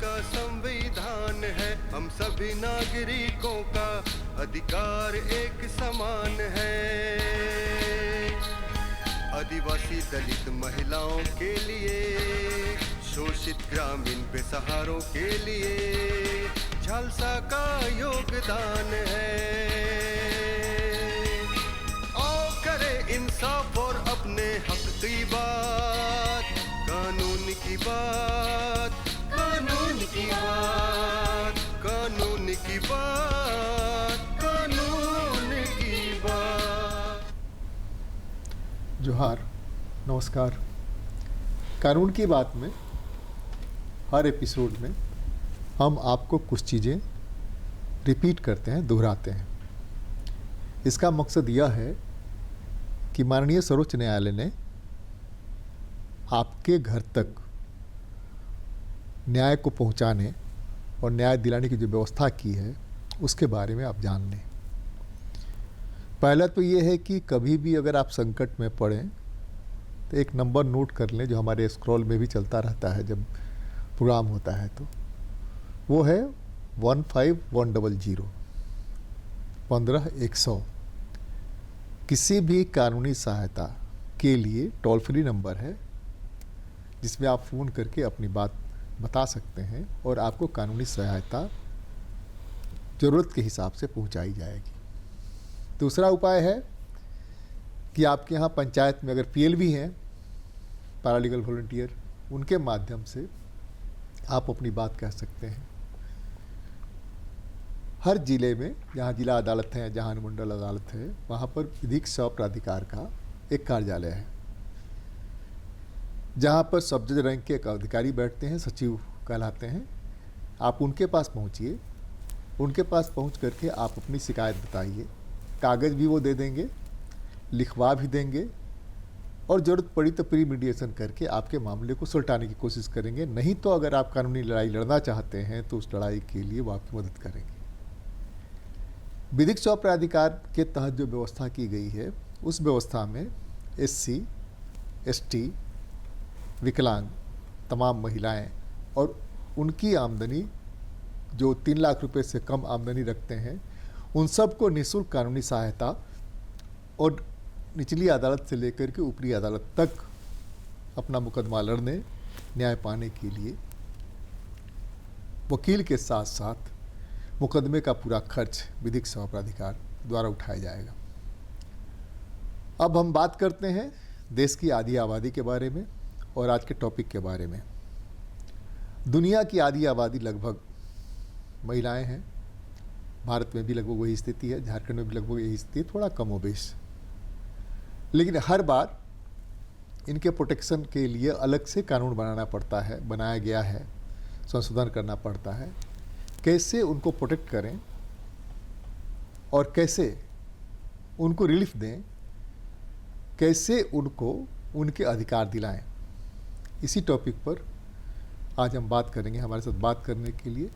का संविधान है, हम सभी नागरिकों का अधिकार एक समान है। आदिवासी दलित महिलाओं के लिए, शोषित ग्रामीण बेसहारों के लिए झालसा का योगदान है। आओ करें इंसाफ और अपने हक की बात, कानून की बात, कानून की बात, कानून की बात, कानून की बात। जोहार, नमस्कार। कानून की बात में हर एपिसोड में हम आपको कुछ चीज़ें रिपीट करते हैं, दोहराते हैं। इसका मकसद यह है कि माननीय सर्वोच्च न्यायालय ने आपके घर तक न्याय को पहुंचाने और न्याय दिलाने की जो व्यवस्था की है उसके बारे में आप जान लें। पहला तो ये है कि कभी भी अगर आप संकट में पड़ें तो एक नंबर नोट कर लें, जो हमारे स्क्रॉल में भी चलता रहता है जब प्रोग्राम होता है, तो वो है 15100 15100। किसी भी कानूनी सहायता के लिए टोल फ्री नंबर है जिसमें आप फ़ोन करके अपनी बात बता सकते हैं और आपको कानूनी सहायता ज़रूरत के हिसाब से पहुंचाई जाएगी। दूसरा उपाय है कि आपके यहाँ पंचायत में अगर पीएलवी हैं, पैरालीगल वॉलंटियर, उनके माध्यम से आप अपनी बात कह सकते हैं। हर ज़िले में जहाँ जिला अदालत है, जहाँ अनुमंडल अदालत है, वहाँ पर विधिक सेवा प्राधिकार का एक कार्यालय है जहाँ पर सब जज रैंक के एक अधिकारी बैठते हैं, सचिव कहलाते हैं। आप उनके पास पहुँचिए, उनके पास पहुँच करके आप अपनी शिकायत बताइए। कागज़ भी वो दे देंगे, लिखवा भी देंगे और ज़रूरत पड़ी तो प्री मीडिएशन करके आपके मामले को सुलटाने की कोशिश करेंगे। नहीं तो अगर आप कानूनी लड़ाई लड़ना चाहते हैं तो उस लड़ाई के लिए वो आपकी मदद करेंगे। विधिक सेवा प्राधिकार के तहत जो व्यवस्था की गई है उस व्यवस्था में एससी, एसटी, विकलांग, तमाम महिलाएं और उनकी आमदनी जो 3 लाख रुपए से कम आमदनी रखते हैं, उन सबको निःशुल्क कानूनी सहायता और निचली अदालत से लेकर के ऊपरी अदालत तक अपना मुकदमा लड़ने, न्याय पाने के लिए वकील के साथ साथ मुकदमे का पूरा खर्च विधिक सेवा प्राधिकार द्वारा उठाया जाएगा। अब हम बात करते हैं देश की आधी आबादी के बारे में और आज के टॉपिक के बारे में। दुनिया की आधी आबादी लगभग महिलाएं हैं। भारत में भी लगभग वही स्थिति है, झारखंड में भी लगभग यही स्थिति, थोड़ा कमोबेश। लेकिन हर बार इनके प्रोटेक्शन के लिए अलग से कानून बनाना पड़ता है, बनाया गया है, संशोधन करना पड़ता है। कैसे उनको प्रोटेक्ट करें और कैसे उनको रिलीफ दें, कैसे उनको उनके अधिकार दिलाएं, इसी टॉपिक पर आज हम बात करेंगे। हमारे साथ बात करने के लिए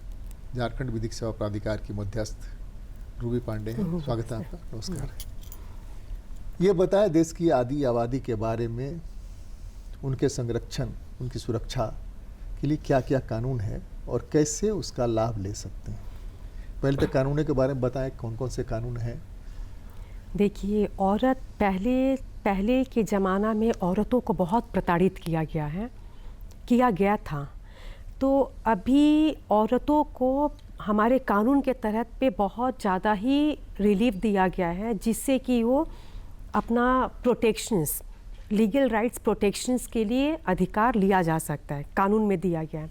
झारखंड विधिक सेवा प्राधिकार की मध्यस्थ रूबी पांडे हैं। स्वागत है आपका। नमस्कार। ये बताएं देश की आधी आबादी के बारे में, उनके संरक्षण, उनकी सुरक्षा के लिए क्या क्या कानून है और कैसे उसका लाभ ले सकते हैं। पहले तो कानूनों के बारे में बताएं, कौन कौन से कानून हैं। देखिए, औरत पहले के ज़माना में औरतों को बहुत प्रताड़ित किया गया था। तो अभी औरतों को हमारे कानून के तहत पे बहुत ज़्यादा ही रिलीफ दिया गया है, जिससे कि वो अपना प्रोटेक्शंस, लीगल राइट्स प्रोटेक्शंस के लिए अधिकार लिया जा सकता है। कानून में दिया गया है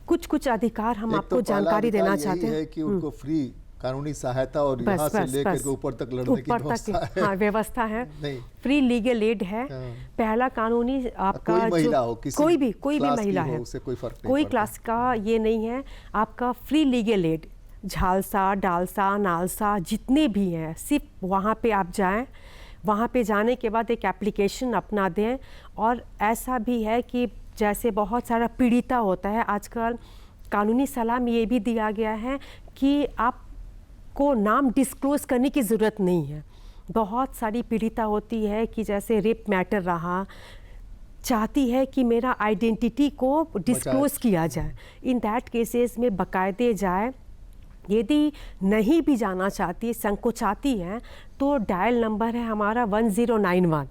कुछ अधिकार। हम आपको जानकारी देना चाहते हैं कि उनको फ्री कानूनी सहायता और यहाँ से लेकर के ऊपर तक लड़ने की व्यवस्था है। हाँ, व्यवस्था है। फ्री लीगल एड है। पहला कानूनी आपका कोई महिला हो, कोई भी महिला है, उससे कोई फर्क नहीं कोई पड़ता। क्लास का ये नहीं है। आपका free legal aid, Jhalsa, DALSA, NALSA, जितने भी हैं, सिर्फ वहाँ पे आप जाएं। वहाँ पे जाने के बाद एक एप्लीकेशन अपना दें। और ऐसा भी है कि जैसे बहुत सारा पीड़िता होता है आजकल, कानूनी सलाह में ये भी दिया गया है कि आप को नाम डिस्क्लोज करने की ज़रूरत नहीं है। बहुत सारी पीड़िता होती है कि जैसे रेप मैटर रहा, चाहती है कि मेरा आइडेंटिटी को डिस्क्लोज किया जाए, इन दैट केसेस में बाकायदे जाए। यदि नहीं भी जाना चाहती, संकोचाती है, तो डायल नंबर है हमारा 1091।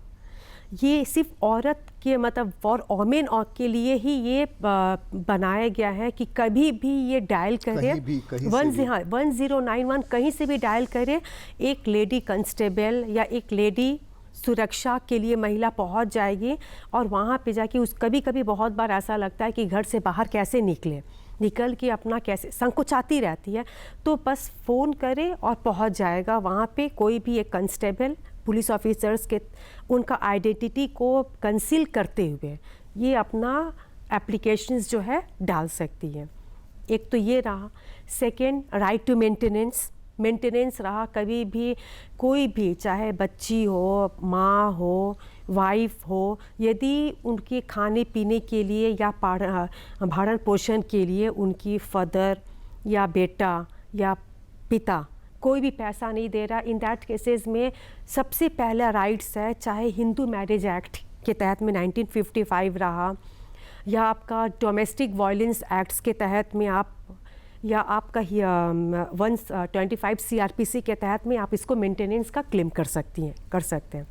ये सिर्फ औरत के मतलब फॉर वोमेन और के लिए ही ये बनाया गया है कि कभी भी ये डायल करे, कहीं 1091 कहीं से भी डायल करे, एक लेडी कांस्टेबल या एक लेडी सुरक्षा के लिए महिला पहुंच जाएगी और वहाँ पे जाके कभी कभी बहुत बार ऐसा लगता है कि घर से बाहर कैसे निकल के अपना कैसे संकोचाती रहती है, तो बस फ़ोन करे और पहुंच जाएगा वहाँ पे। कोई भी एक कांस्टेबल, पुलिस ऑफिसर्स के उनका आइडेंटिटी को कंसील करते हुए ये अपना एप्लीकेशंस जो है डाल सकती है। एक तो ये रहा। सेकंड, राइट टू मेंटेनेंस रहा। कभी भी कोई भी, चाहे बच्ची हो, माँ हो, वाइफ हो, यदि उनके खाने पीने के लिए या भरण पोषण के लिए उनकी फादर या बेटा या पिता कोई भी पैसा नहीं दे रहा, इन दैट केसेस में सबसे पहला राइट्स है, चाहे हिंदू मैरिज एक्ट के तहत में 1955 रहा या आपका डोमेस्टिक वायलेंस एक्ट्स के तहत में आप या आपका 125 CRPC के तहत में आप इसको मेंटेनेंस का क्लेम कर सकते हैं।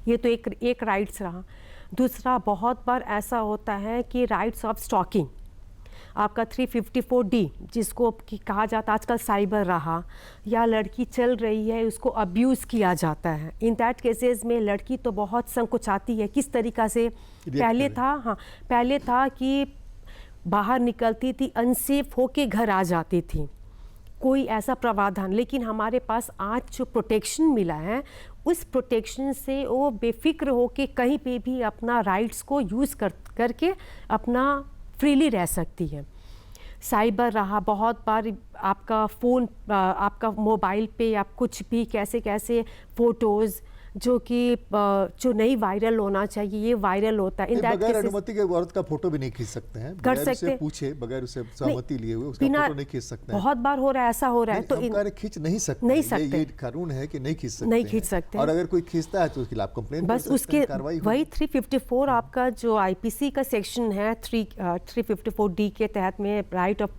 ये तो एक राइट्स रहा। दूसरा, बहुत बार ऐसा होता है कि राइट्स ऑफ स्टॉकिंग, आपका 354D जिसको कहा जाता है आजकल साइबर रहा, या लड़की चल रही है उसको अब्यूज़ किया जाता है, इन दैट केसेस में लड़की तो बहुत संकोचाती है किस तरीक़ा से। पहले था कि बाहर निकलती थी अनसेफ होके घर आ जाती थी, कोई ऐसा प्रावधान, लेकिन हमारे पास आज जो प्रोटेक्शन मिला है उस प्रोटेक्शन से वो बेफिक्र होके कहीं पे भी अपना राइट्स को यूज़ करके अपना फ्रीली रह सकती है। साइबर रहा, बहुत बार आपका फ़ोन, आपका मोबाइल पे आप कुछ भी कैसे फ़ोटोज़ जो नहीं वायरल होना चाहिए ये वायरल होता है। बगैर अनुमति के औरत का फोटो भी नहीं खींच सकते हैं, कर सकते हैं, पूछे बगैर उसे सहमति लिए हुए उसका फोटो नहीं खींच सकते हैं। बहुत बार हो रहा है, ऐसा हो रहा है, तो खींच नहीं सकते, ये कानून है कि नहीं खींच सकते, और अगर कोई खींचता है तो उसके खिलाफ कंप्लेंट बस उसके वही 354 आपका जो IPC का सेक्शन है 354D के तहत में राइट ऑफ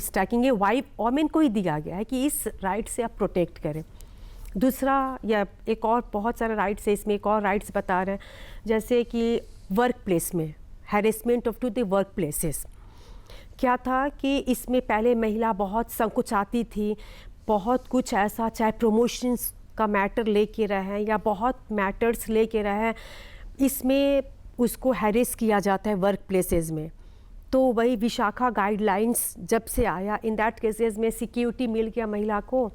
स्टैकिंग वोमेन को ही दिया गया है कि इस राइट से आप प्रोटेक्ट करें। दूसरा, या एक और बहुत सारे राइट्स है, इसमें एक और राइट्स बता रहे हैं, जैसे कि वर्क प्लेस में harassment of to the work places. क्या था कि इसमें पहले महिला बहुत संकोचाती थी, बहुत कुछ ऐसा, चाहे प्रमोशंस का मैटर लेके रहे या बहुत मैटर्स लेके रहे, इसमें उसको हैरेस किया जाता है वर्क प्लेसेस में। तो वही विशाखा गाइडलाइंस जब से आया, इन दैट केसेस में सिक्योरिटी मिल गया महिला को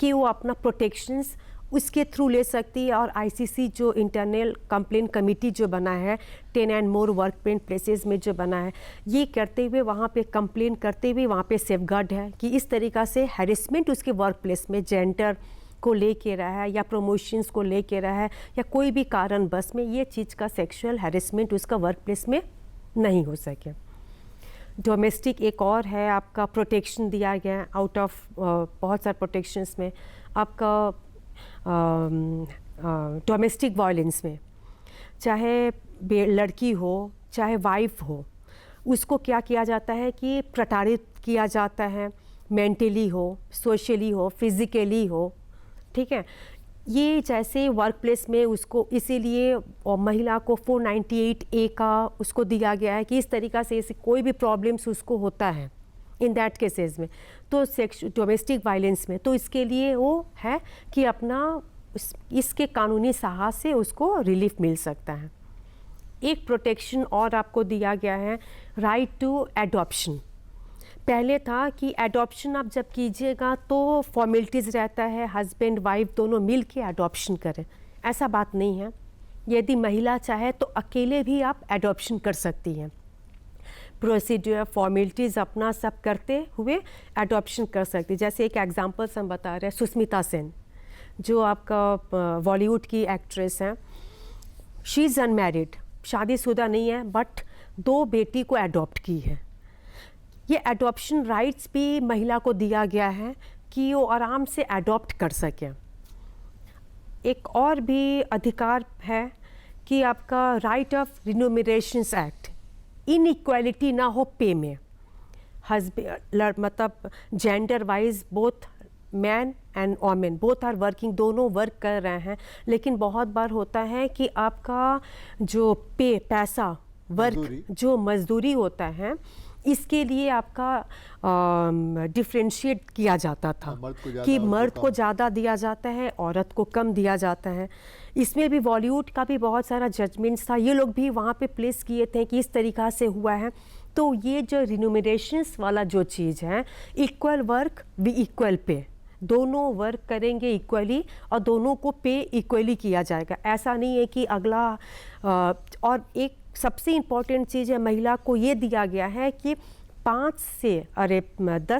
कि वो अपना प्रोटेक्शंस उसके थ्रू ले सकती है। और ICC जो इंटरनल कंप्लेंट कमेटी जो बना है 10 एंड मोर वर्क प्लेसेस में जो बना है, ये करते हुए वहाँ पे कंप्लेंट करते हुए वहाँ पे सेफगार्ड है कि इस तरीक़ा से हैरेसमेंट उसके वर्क प्लेस में जेंडर को लेके रहा है या प्रमोशंस को लेके रहा है या कोई भी कारण बस में ये चीज़ का सेक्सुअल हैरेसमेंट उसका वर्क प्लेस में नहीं हो सके। डोमेस्टिक एक और है, आपका प्रोटेक्शन दिया गया है आउट ऑफ बहुत सारे प्रोटेक्शंस में। आपका डोमेस्टिक वायलेंस में चाहे लड़की हो चाहे वाइफ हो, उसको क्या किया जाता है कि प्रताड़ित किया जाता है, मेंटली हो, सोशली हो, फिज़िकली हो, ठीक है। ये जैसे वर्क प्लेस में उसको इसीलिए और महिला को 498A का उसको दिया गया है कि इस तरीक़ा से कोई भी प्रॉब्लम्स उसको होता है इन दैट केसेस में, तो डोमेस्टिक वायलेंस में, तो इसके लिए वो है कि अपना इसके कानूनी सहायता से उसको रिलीफ मिल सकता है। एक प्रोटेक्शन और आपको दिया गया है, राइट टू एडॉप्शन। पहले था कि एडॉप्शन आप जब कीजिएगा तो फॉर्मेलिटीज़ रहता है, हस्बैंड वाइफ दोनों मिल के एडॉप्शन करें, ऐसा बात नहीं है। यदि महिला चाहे तो अकेले भी आप एडॉप्शन कर सकती हैं, प्रोसीड्यूर फॉर्मेलिटीज़ अपना सब करते हुए एडॉप्शन कर सकती है। जैसे एक एग्जांपल्स हम बता रहे हैं, सुष्मिता सेन जो आपका बॉलीवुड की एक्ट्रेस हैं, शी इज़ अनमैरिड, शादीशुदा नहीं है, बट 2 बेटी को अडॉप्ट की है। ये एडॉप्शन राइट्स भी महिला को दिया गया है कि वो आराम से अडॉप्ट कर सके। एक और भी अधिकार है कि आपका right of remunerations act, inequality ना हो पे में, हस्बैंड मतलब gender wise both man and women both are working, दोनों वर्क कर रहे हैं, लेकिन बहुत बार होता है कि आपका जो पैसा वर्क जो मजदूरी होता है इसके लिए आपका डिफ्रेंशिएट किया जाता था कि मर्द को ज़्यादा दिया जाता है, औरत को कम दिया जाता है। इसमें भी बॉलीवुड का भी बहुत सारा जजमेंट्स था, ये लोग भी वहाँ पे प्लेस किए थे कि इस तरीक़ा से हुआ है। तो ये जो रिन्यूमरेशंस वाला जो चीज़ है, equal work we equal pay, दोनों वर्क करेंगे इक्वली और दोनों को पे इक्वली किया जाएगा। ऐसा नहीं है कि अगला और एक सबसे इम्पॉर्टेंट चीज़ है, महिला को ये दिया गया है कि 10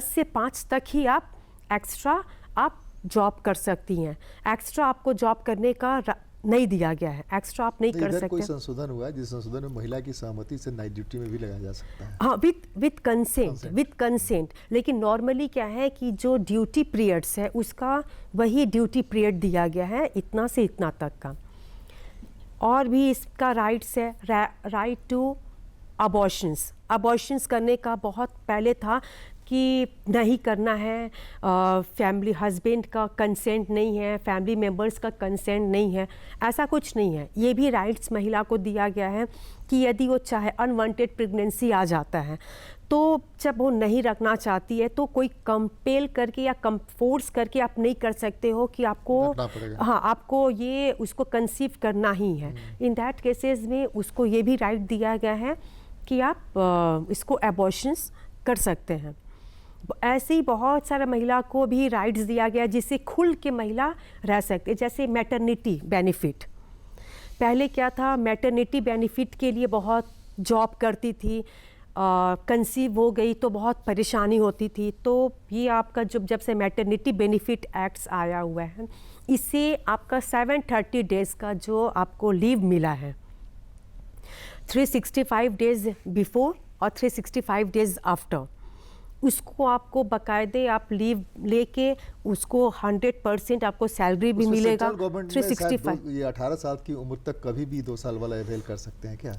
से 5 तक ही आप एक्स्ट्रा आप जॉब कर सकती हैं। एक्स्ट्रा आपको जॉब करने का नहीं दिया गया है, एक्स्ट्रा आप नहीं कर सकते। कोई संशोधन हुआ है जिस संशोधन में महिला की सहमति से नाइट ड्यूटी में भी लगाया जा सकता है। हाँ, विद कंसेंट। लेकिन नॉर्मली क्या है कि जो ड्यूटी पीरियड्स है उसका वही ड्यूटी पीरियड दिया गया है, इतना से इतना तक का। और भी इसका राइट्स है, राइट टू अबॉर्शंस करने का बहुत पहले था कि नहीं करना है, फैमिली हस्बैंड का कंसेंट नहीं है, फैमिली मेंबर्स का कंसेंट नहीं है, ऐसा कुछ नहीं है। ये भी राइट्स महिला को दिया गया है कि यदि वो चाहे अनवांटेड प्रेगनेंसी आ जाता है तो जब वो नहीं रखना चाहती है तो कोई कंपेल करके या फोर्स करके आप नहीं कर सकते हो कि आपको, हाँ, आपको ये उसको कंसीव करना ही है। इन दैट केसेस में उसको ये भी राइट दिया गया है कि आप इसको एबॉर्शंस कर सकते हैं। ऐसे ही बहुत सारा महिला को भी राइट्स दिया गया जिससे खुल के महिला रह सकते, जैसे मैटरनिटी बेनिफिट। पहले क्या था, मैटरनिटी बेनिफिट के लिए बहुत जॉब करती थी, कंसीव हो गई तो बहुत परेशानी होती थी। तो ये आपका जब से मैटरनिटी बेनिफिट एक्ट्स आया हुआ है, इससे आपका 730 डेज़ का जो आपको लीव मिला है, 365 डेज़ बिफोर और 365 डेज़ आफ्टर, उसको आपको बाकायदे आप लीव लेके उसको 100% आपको सैलरी भी मिलेगा। 365 ये 18 साल की उम्र तक कभी भी 2 साल वाला अवेल कर सकते हैं क्या?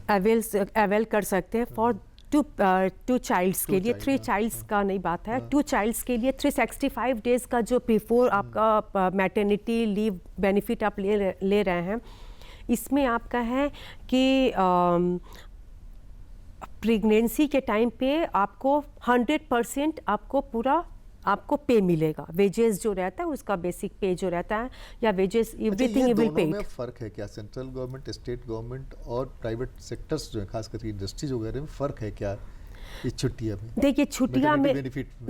अवेल कर सकते हैं फॉर टू चाइल्ड्स के लिए, 3 चाइल्ड्स का नहीं बात है, 2 चाइल्ड्स के लिए 365 डेज़ का जो बिफोर आपका मैटरनिटी लीव बेनिफिट आप ले रहे हैं, इसमें आपका है कि प्रेगनेंसी के टाइम पे आपको 100% आपको पूरा आपको पे मिलेगा। वेजेस जो रहता है उसका बेसिक पे जो रहता है या wages everything you will pay. में फर्क है क्या? सेंट्रल गवर्नमेंट, स्टेट गवर्नमेंट और प्राइवेट सेक्टर्स जो है, खास करके इंडस्ट्रीज वगैरह में फर्क है क्या इस छुट्टियां में? देखिए, छुट्टियां में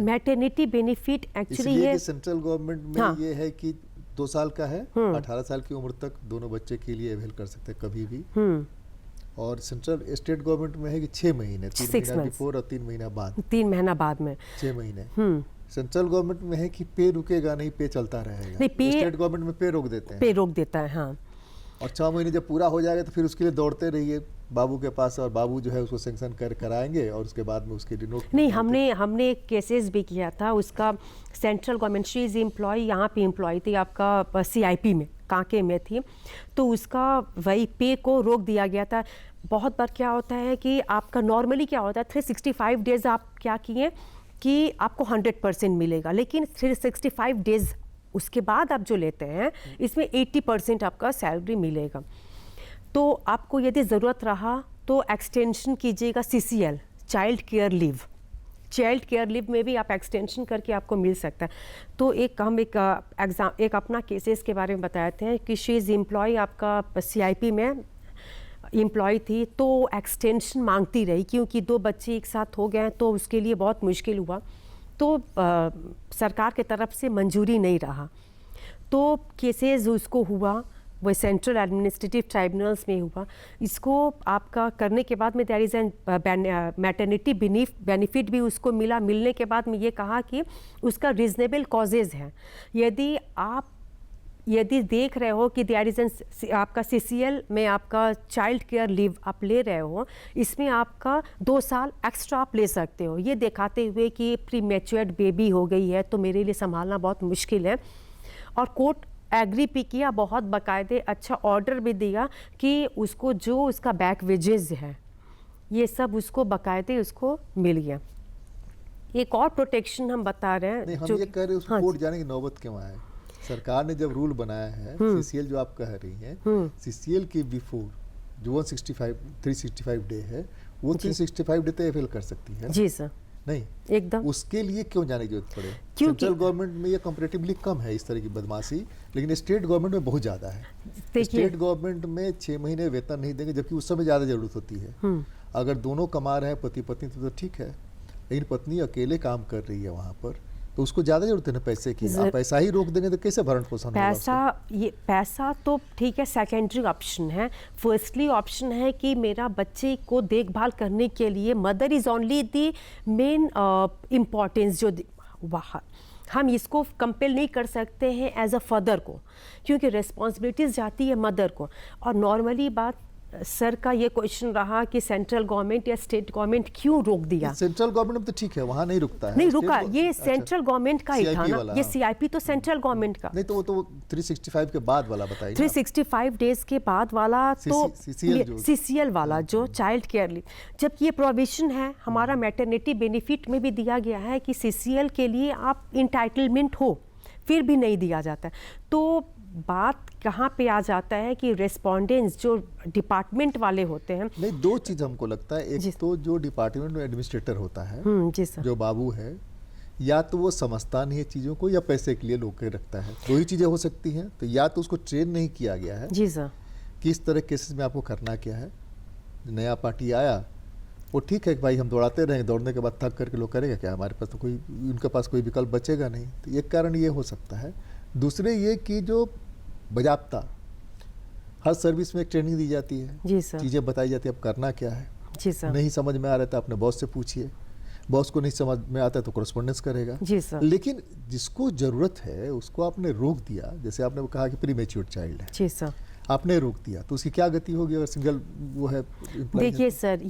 मैटरनिटी बेनिफिट एक्चुअली ये सेंट्रल गवर्नमेंट में ये है कि 2 साल का है, 18 साल की उम्र तक दोनों बच्चे के लिए अवेल कर सकते हैं कभी भी। और सेंट्रल स्टेट गवर्नमेंट में है कि 6 महीने, 3 महीना बिफोर और 3 महीना बाद, 3 महीना बाद में 6 महीने। सेंट्रल गवर्नमेंट में है कि पे रुकेगा नहीं, पे चलता रहेगा। स्टेट गवर्नमेंट में पे रोक देते हैं, पे रोक देता है, हाँ। और 6 महीने जब पूरा हो जाएगा तो फिर उसके लिए दौड़ते रहिए बाबू के पास, और बाबू जो है उसको सैंक्शन कराएंगे और उसके बाद में उसकी डिनोट नहीं। हमने एक केसेस भी किया था, उसका central government, she is employ, यहाँ पे एम्प्लॉय थी आपका CIP में, कांके में थी, तो उसका वही पे को रोक दिया गया था। बहुत बार क्या होता है कि आपका नॉर्मली क्या होता है, 365 डेज़ आप क्या किए कि आपको 100% मिलेगा, लेकिन 365 डेज़ उसके बाद आप जो लेते हैं इसमें 80% आपका सैलरी मिलेगा। तो आपको यदि ज़रूरत रहा तो एक्सटेंशन कीजिएगा CCL, child care leave. Child care leave में भी आप एक्सटेंशन करके आपको मिल सकता है। तो हम एक अपना केसेस के बारे में बताते हैं कि शी इज़ एम्प्लॉय, आपका CIP में एम्प्लॉय थी, तो एक्सटेंशन मांगती रही क्योंकि 2 बच्चे एक साथ हो गए तो उसके लिए बहुत मुश्किल हुआ। तो सरकार के तरफ से मंजूरी नहीं रहा, तो केसेस उसको हुआ, वो सेंट्रल एडमिनिस्ट्रेटिव ट्राइब्यूनल्स में हुआ। इसको आपका करने के बाद में there is an maternity benefit भी उसको मिला। मिलने के बाद में ये कहा कि उसका रीजनेबल कॉजेज़ है। यदि देख रहे हो कि देयर इज़ एन आपका CCL में आपका चाइल्ड केयर लीव आप ले रहे हो, इसमें आपका 2 साल एक्स्ट्रा आप ले सकते हो, ये दिखाते हुए कि प्री मैच्योर्ड बेबी हो गई है तो मेरे लिए संभालना बहुत मुश्किल है। और कोर्ट एग्री भी किया, बहुत बाकायदे अच्छा ऑर्डर भी दिया कि उसको जो उसका बैक वेजेस है ये सब उसको बाकायदे उसको मिल गया। एक और प्रोटेक्शन हम बता रहे हैं नहीं, हम जो ये कह रहे हैं उसको हाँ, कोर्ट जाने की नौबत क्यों आए? सरकार ने जब रूल बनाया है, सीसीएल जो आप कह रही हैं, सीसीएल के बिफोर जो 365 डे है, वो 365 डे तक अपील कर सकती है। जी सर, नहीं, एकदम। उसके लिए क्यों जाने की जरूरत पड़े? क्योंकि- सेंट्रल गवर्नमेंट में ये कंपैरेटिवली कम है इस तरह की बदमाशी, लेकिन स्टेट गवर्नमेंट में बहुत ज़्यादा है। देखिए- स्टेट गवर्नमेंट में 6 महीने वेतन नहीं देंगे, जबकि उस समय ज़्यादा जरूरत होती है। अगर दोनों कमा रहे हैं पति पत्नी तो ठीक है, लेकिन पत्नी अकेले काम कर रही है वहाँ पर, तो उसको ज़्यादा जरूरत है ना पैसे की। आप पैसा ही रोक देंगे तो कैसे भरण पोषण होगा उसका? पैसा तो ठीक है, सेकेंडरी ऑप्शन है। फर्स्टली ऑप्शन है कि मेरा बच्चे को देखभाल करने के लिए mother is only the main importance जो वहाँ हम इसको कंपेल नहीं कर सकते हैं एज अ फादर को, क्योंकि रिस्पॉन्सिबिलिटीज़ जाती है मदर को। और नॉर्मली बात सर का ये क्वेश्चन रहा कि सेंट्रल गवर्नमेंट या स्टेट गवर्नमेंट क्यों रोक दिया? सेंट्रल गवर्नमेंट में तो ठीक है, वहाँ नहीं रुकता है। नहीं रुका, ये सेंट्रल गवर्नमेंट का ही था CIP ना, वाला, ये हाँ। सीआईपी तो सेंट्रल गवर्नमेंट का। नहीं तो वो तो 365 के बाद वाला बताइए। 365 डेज के बाद वाला तो सीसीएल वाला जो चाइल्ड केयर लीव, जबकि ये प्रोविजन है हमारा मैटरनिटी बेनिफिट में भी दिया गया है कि सीसीएल के लिए आप इंटाइटलमेंट हो, फिर भी नहीं दिया जाता है। तो बात कहाँ पे आ जाता है कि रेस्पोंडेंट्स जो डिपार्टमेंट वाले होते हैं। नहीं, दो चीज़ हमको लगता है, एक तो जो डिपार्टमेंट में एडमिनिस्ट्रेटर होता है, जी सर, जो बाबू है, या तो वो समझता नहीं है चीज़ों को, या पैसे के लिए लोग के रखता है। दो ही चीज़ें हो सकती हैं। तो या तो उसको ट्रेन नहीं किया गया है जी सर, कि इस तरह केसेस में आपको करना क्या है। नया पार्टी आया, वो ठीक है कि भाई हम दौड़ाते रहेंगे, दौड़ने के बाद थक करके लोग करेगा क्या? हमारे पास तो कोई, उनके पास कोई विकल्प बचेगा नहीं। तो एक कारण ये हो सकता है। दूसरे ये कि जो बजाबता हर सर्विस में एक ट्रेनिंग दी जाती है, जी सर, चीज़ें बताई जाती है अब करना क्या है। जी सर, नहीं समझ में आ रहा था अपने बॉस से पूछिए, बॉस को नहीं समझ में आता है तो कॉरेस्पॉन्डेंस करेगा। जी सर, लेकिन जिसको ज़रूरत है उसको आपने रोक दिया, जैसे आपने कहा कि प्री मैच्योर चाइल्ड है, जी सर, आपने रोक दिया, तो उसकी क्या गति होगी अगर सिंगल वो है employee है देखिए तो? सर,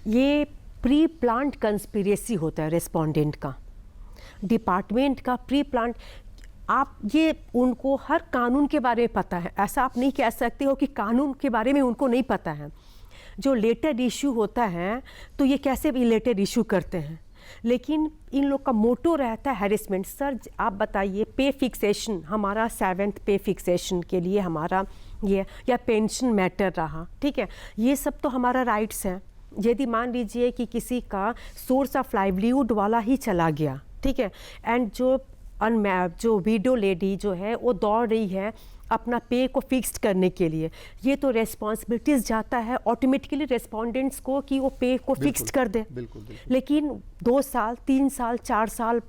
ये प्री प्लान्ड कंस्पिरेसी होता है रेस्पोंडेंट का, डिपार्टमेंट का प्री प्लान्ड। आप ये उनको हर कानून के बारे में पता है, ऐसा आप नहीं कह सकते हो कि कानून के बारे में उनको नहीं पता है। जो लेटर इशू होता है तो ये कैसे भी लेटर इशू करते हैं, लेकिन इन लोग का मोटो रहता है हैरेसमेंट। सर आप बताइए, पे फिक्सेशन हमारा 7th पे फिक्सेशन के लिए हमारा ये, या पेंशन मैटर रहा, ठीक है, ये सब तो हमारा राइट्स हैं। यदि मान लीजिए कि किसी का सोर्स ऑफ लाइवलीहुड वाला ही चला गया, ठीक है, एंड जो विडो लेडी जो है वो दौड़ रही है अपना पे को फिक्स्ड करने के लिए, ये तो रेस्पॉन्सिबिलिटीज जाता है ऑटोमेटिकली रेस्पोंडेंट्स को कि वो पे को फिक्स्ड कर दे। बिल्कुल। लेकिन 2 साल 3 साल 4 साल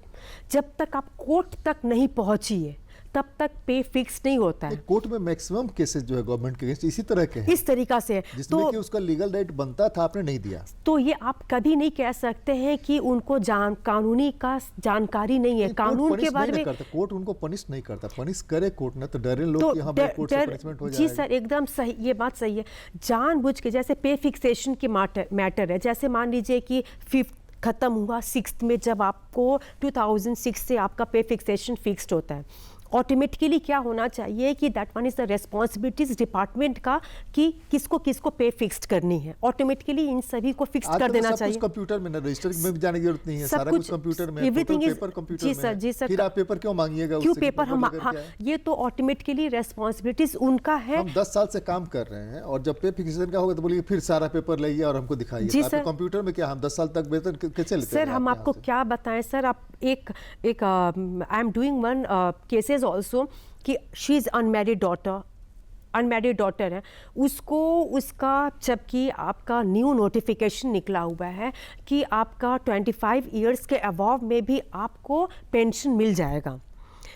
जब तक आप कोर्ट तक नहीं पहुंचिए तब तक पे फिक्स नहीं होता है। कोर्ट में मैक्सिमम केसेस जो है गवर्नमेंट के इसी तरह के हैं, इस तरीका से जिसमें कि उसका लीगल राइट बनता था, आपने नहीं दिया। तो ये आप कभी नहीं कह सकते हैं कि उनको कानूनी का जानकारी नहीं है, कानून के बारे में। कोर्ट उनको पनिश नहीं करता, पनिश करे कोर्ट ना तो डरे लोग कि हाँ कोर्ट से पनिशमेंट हो जाएगा। जी सर, एकदम सही, ये बात सही है। जानबूझ के, जैसे पे फिक्सेशन की मैटर है, जैसे मान लीजिए कि 5th खत्म हुआ, 6th में जब आपको 2006 से आपका पे फिक्सेशन फिक्स्ड होता है, ऑटोमेटिकली क्या होना चाहिए कि that one is the responsibilities department का कि किसको किसको पे फिक्स्ड करनी है, ऑटोमेटिकली इन सभी को फिक्स्ड कर देना चाहिए। कंप्यूटर में ना, रजिस्टर में भी जाने की जरूरत नहीं है, सारा कुछ कंप्यूटर में, एवरीथिंग इज पेपर कंप्यूटर जी में सर, जी सर। फिर आप पेपर क्यों मांगिएगा? क्यों पेपर हम, हाँ, ये तो ऑटोमेटिकली रिस्पॉन्सिबिलिटीज उनका है। हम 10 साल से काम कर रहे हैं और जब पे फिक्सेशन का होगा तो बोलिए फिर सारा पेपर लाइए और हमको दिखाइए। जी सर, कंप्यूटर में क्या हम 10 साल तक वेतन कैसे लेते हैं? सर हम आपको क्या बताएं सर, आप एक I am doing one cases also कि शी इज़ अनमैरिड डॉटर है, उसको उसका जबकि आपका न्यू नोटिफिकेशन निकला हुआ है कि आपका 25 इयर्स के अबव में भी आपको पेंशन मिल जाएगा,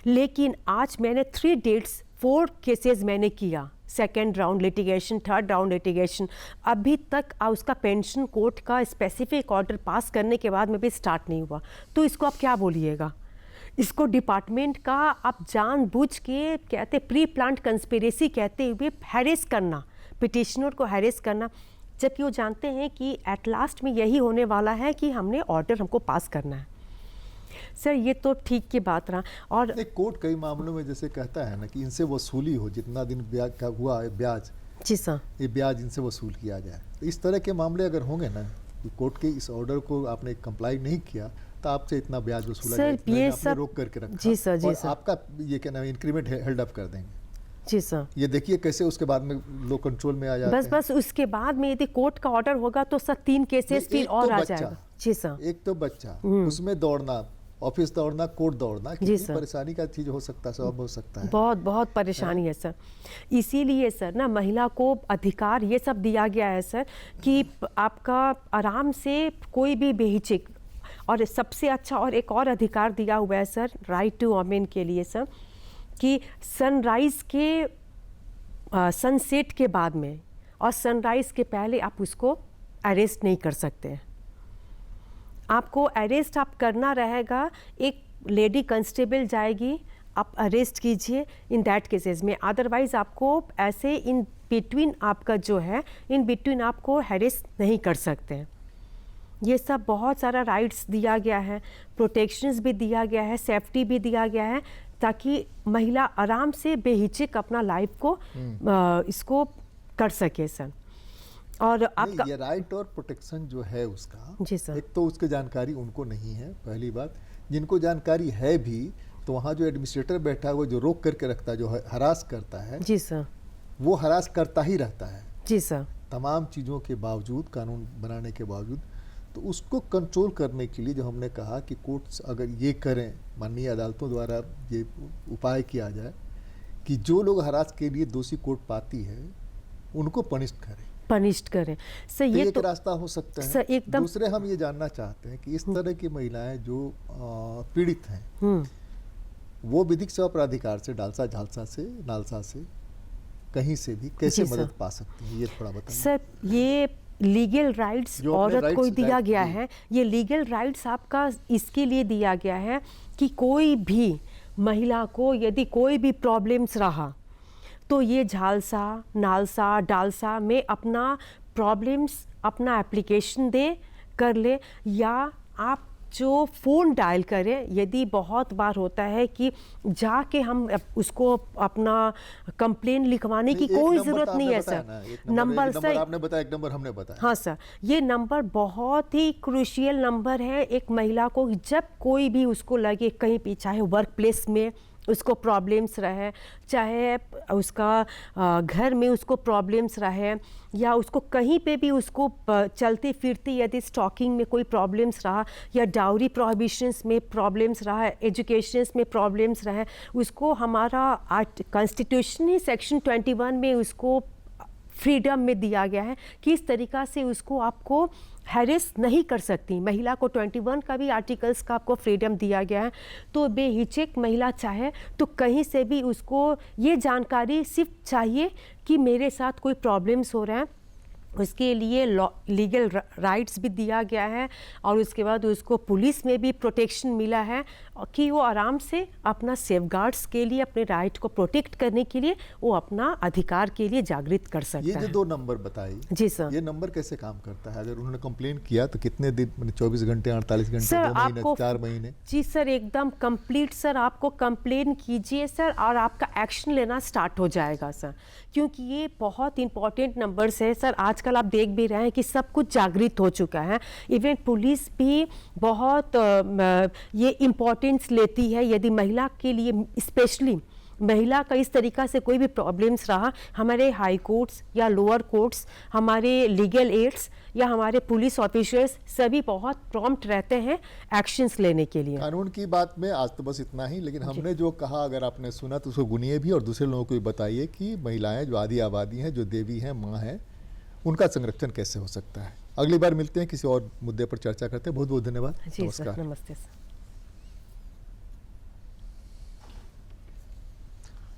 लेकिन आज मैंने 4 केसेस मैंने किया, 2nd round litigation, 3rd round litigation, अभी तक उसका पेंशन कोर्ट का स्पेसिफिक ऑर्डर पास करने के बाद में भी स्टार्ट नहीं हुआ। तो इसको आप क्या बोलिएगा? इसको डिपार्टमेंट का आप जानबूझ के कहते प्री प्लान्ड कंस्पिरेसी कहते हुए हैरेस करना, पिटिशनर को हैरेस करना, जबकि वो जानते हैं कि एट लास्ट में यही होने वाला है कि हमने ऑर्डर हमको पास करना है। सर ये तो ठीक की बात रहा। और एक कोर्ट कई मामलों में जैसे कहता है ना कि इनसे वसूली हो, जितना दिन ब्याज का हुआ है ब्याज, जी सर, ये ब्याज इनसे वसूल किया जाए। तो इस तरह के मामले अगर होंगे ना, तो कोर्ट के इस ऑर्डर को आपने कंप्लाई नहीं किया तो आपसे इतना ब्याज वसूला सर, जाएगा, ये आपने सब रोक करके रखा। जी सर, जी और सर, आपका ये क्या नाम है, इंक्रीमेंट हेल्ड अप कर देंगे। जी सर। ये देखिए कैसे उसके बाद में लोग कंट्रोल में आ जाते बस हैं। बस उसके बाद में यदि कोर्ट का ऑर्डर होगा तो सर 3 केसेस नहीं, फिर एक और तो आ बच्चा, जाएगा। जी सर, एक तो बच्चा, उसमें दौड़ना, ऑफिस दौड़ना, कोर्ट दौड़ना, कितनी सर। परेशानी का चीज हो सकता है, सब हो सकता है। बहुत बहुत परेशानी है सर। इसीलिए सर ना महिला को अधिकार ये सब दिया गया है सर कि आपका आराम से कोई भी बेहिचक, और सबसे अच्छा और एक और अधिकार दिया हुआ है सर राइट टू वोमेन के लिए सर, कि सनराइज़ के सनसेट के बाद में और सनराइज़ के पहले आप उसको अरेस्ट नहीं कर सकते हैं। आपको अरेस्ट आप करना रहेगा, एक लेडी कांस्टेबल जाएगी, आप अरेस्ट कीजिए इन दैट केसेस में। अदरवाइज आपको ऐसे इन बिटवीन आपका जो है, इन बिटवीन आपको हैरेस नहीं कर सकते हैं। ये सब बहुत सारा राइट्स दिया गया है, प्रोटेक्शंस भी दिया गया है, सेफ्टी भी दिया गया है, ताकि महिला आराम से बेहिचक अपना लाइफ को इसको कर सके सर। और आपका ये राइट और प्रोटेक्शन जो है उसका, जी सर, एक तो उसकी जानकारी उनको नहीं है, पहली बात। जिनको जानकारी है भी तो वहाँ जो एडमिनिस्ट्रेटर बैठा हुआ जो रोक करके रखता है, जो हरास करता है, जी सर, वो हरास करता ही रहता है। जी सर, तमाम चीज़ों के बावजूद, कानून बनाने के बावजूद। तो उसको कंट्रोल करने के लिए जो हमने कहा कि कोर्ट्स अगर ये करें, माननीय अदालतों द्वारा ये उपाय किया जाए कि जो लोग हरास के लिए दोषी कोर्ट पाती है उनको पनिश्ड करें सर। तो ये एक तो रास्ता हो सकता है। सर एकदम। दूसरे हम ये जानना चाहते हैं कि इस तरह की महिलाएं जो पीड़ित हैं, वो विधिक सेवा प्राधिकार से, डालसा, झालसा से, नालसा से, कहीं से भी कैसे जी सर। मदद पा सकती हैं, ये थोड़ा बताइए। सर ये लीगल राइट्स जो अपने औरत को rights दिया गया जी। है, ये लीगल राइट्स आपका इसके लिए दिया गया है कि कोई भी महिला को यदि कोई भी प्रॉब्लम्स रहा तो ये झालसा, नालसा, डालसा में अपना प्रॉब्लम्स, अपना एप्लीकेशन दे कर ले, या आप जो फ़ोन डायल करें। यदि बहुत बार होता है कि जाके हम उसको अपना कंप्लेन लिखवाने की कोई ज़रूरत नहीं है सर। नंबर सर आपने बताया, एक नंबर हमने बताया। हाँ सर, ये नंबर बहुत ही क्रूशियल नंबर है एक महिला को। जब कोई भी उसको लगे कहीं भी, चाहे वर्क प्लेस में उसको प्रॉब्लम्स रहे, चाहे उसका घर में उसको प्रॉब्लम्स रहे, या उसको कहीं पे भी उसको चलती फिरती यदि स्टॉकिंग में कोई प्रॉब्लम्स रहा, या डाउरी प्रोहिबिशंस में प्रॉब्लम्स रहा, एजुकेशंस में प्रॉब्लम्स रहे, उसको हमारा कॉन्स्टिट्यूशन ही सेक्शन 21 में उसको फ्रीडम में दिया गया है कि इस तरीक़ा से उसको आपको हैरेस नहीं कर सकती। महिला को 21 का भी आर्टिकल्स का आपको फ्रीडम दिया गया है। तो बेहिचक महिला चाहे तो कहीं से भी उसको ये जानकारी सिर्फ चाहिए कि मेरे साथ कोई प्रॉब्लम्स हो रहे हैं, उसके लिए लीगल राइट्स भी दिया गया है, और उसके बाद उसको पुलिस में भी प्रोटेक्शन मिला है कि वो आराम से अपना सेफगार्ड्स के लिए, अपने राइट को प्रोटेक्ट करने के लिए वो अपना अधिकार के लिए जागृत कर सकता है। ये जो 2 नंबर बताई, जी सर, ये नंबर कैसे काम करता है? अगर उन्होंने कंप्लेन किया तो कितने दिन, 24 घंटे, 48 घंटे, सर 2 महीने, आपको 4 महीने? जी सर, एकदम कंप्लीट सर। आपको कंप्लेन कीजिए सर और आपका एक्शन लेना स्टार्ट हो जाएगा सर, क्योंकि ये बहुत इंपॉर्टेंट नंबर्स है सर। आजकल आप देख भी रहे हैं कि सब कुछ जागृत हो चुका है। इवन पुलिस भी बहुत ये इम्पोर्टेंस लेती है। यदि महिला के लिए, स्पेशली महिला का इस तरीक़ा से कोई भी प्रॉब्लम्स रहा, हमारे हाई कोर्ट्स या लोअर कोर्ट्स, हमारे लीगल एड्स या हमारे पुलिस ऑफिसर्स सभी बहुत प्रॉम्प्ट रहते हैं एक्शंस लेने के लिए। कानून की बात में आज तो बस इतना ही, लेकिन हमने जो कहा अगर आपने सुना तो उसको गुनिए भी और दूसरे लोगों को भी बताइए कि महिलाएं जो आदि आबादी हैं, जो देवी हैं, माँ हैं, उनका संरक्षण कैसे हो सकता है। अगली बार मिलते हैं, किसी और मुद्दे पर चर्चा करते हैं। बहुत बहुत धन्यवाद। जी सर, नमस्ते सर।